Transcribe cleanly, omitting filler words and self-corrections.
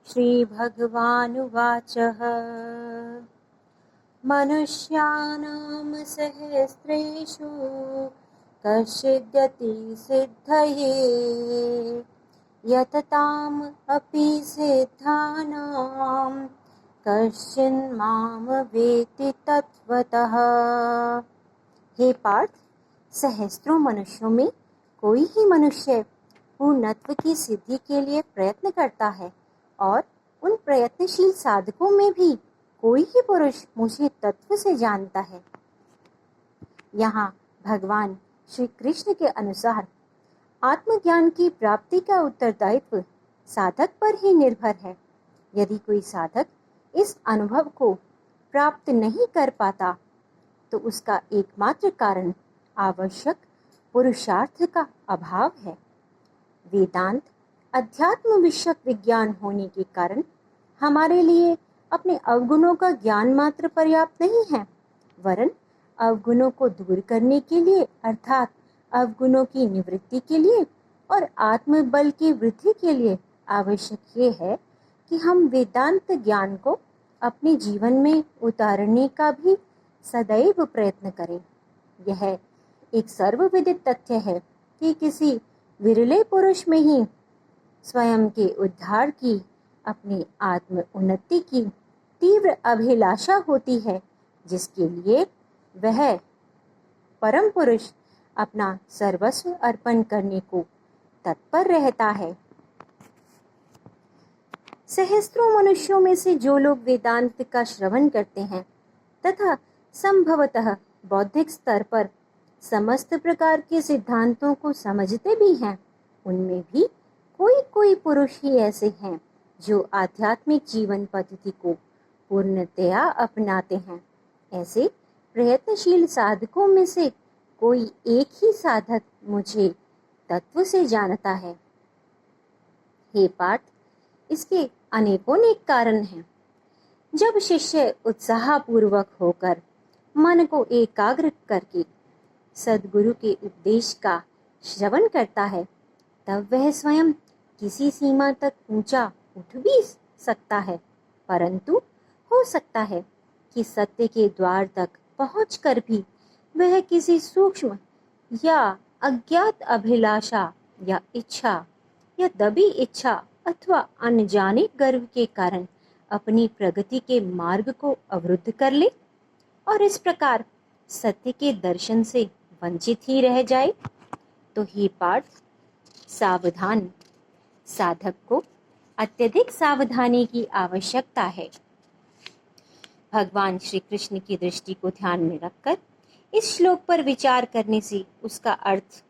श्रीभगवानुवाचः मनुष्याणां सहस्रेषु कश्चिद्यति सिद्धये यतताम् अपि सिद्धानां कश्चिन्मां वेत्ति तत्त्वतः। हे पार्थ, सहस्त्रों मनुष्यों में कोई ही मनुष्य पूर्णत्व की सिद्धि के लिए प्रयत्न करता है और उन प्रयत्नशील साधकों में भी कोई ही पुरुष मुझे तत्व से जानता है। यहाँ भगवान श्री कृष्ण के अनुसार आत्मज्ञान की प्राप्ति का उत्तरदायित्व साधक पर ही निर्भर है। यदि कोई साधक इस अनुभव को प्राप्त नहीं कर पाता तो उसका एकमात्र कारण आवश्यक पुरुषार्थ का अभाव है। वेदांत अध्यात्म विषयक विज्ञान होने के कारण हमारे लिए अपने अवगुणों का ज्ञान मात्र पर्याप्त नहीं है, वरन अवगुणों को दूर करने के लिए अर्थात अवगुणों की निवृत्ति के लिए और आत्मबल की वृद्धि के लिए आवश्यक ये है कि हम वेदांत ज्ञान को अपने जीवन में उतारने का भी सदैव प्रयत्न करें। यह एक सर्वविदित तथ्य है कि किसी विरले पुरुष में ही स्वयं के उद्धार की, अपनी आत्म उन्नति की तीव्र अभिलाषा होती है, जिसके लिए वह परम पुरुष अपना सर्वस्व अर्पण करने को तत्पर रहता है। सहस्त्रों मनुष्यों में से जो लोग वेदांत का श्रवण करते हैं तथा संभवतः बौद्धिक स्तर पर समस्त प्रकार के सिद्धांतों को समझते भी हैं, उनमें भी कोई कोई पुरुष ही ऐसे हैं जो आध्यात्मिक जीवन पद्धति को पूर्णतया अपनाते हैं। ऐसे प्रयत्नशील साधकों में से कोई एक ही साधक मुझे तत्व से जानता है। हे पार्थ, इसके अनेकोनेक कारण हैं। जब शिष्य उत्साहपूर्वक होकर मन को एकाग्र करके सद्गुरु के उपदेश का श्रवण करता है, तब वह स्वयं किसी सीमा तक ऊंचा उठ भी सकता है, परंतु हो सकता है कि सत्य के द्वार तक पहुंचकर भी वह किसी सूक्ष्म या अज्ञात अभिलाषा या इच्छा या दबी इच्छा अथवा अनजाने गर्व के कारण अपनी प्रगति के मार्ग को अवरुद्ध कर ले और इस प्रकार सत्य के दर्शन से वंचित ही रह जाए। तो हे पार्थ, सावधान, साधक को अत्यधिक सावधानी की आवश्यकता है। भगवान श्री कृष्ण की दृष्टि को ध्यान में रखकर इस श्लोक पर विचार करने से उसका अर्थ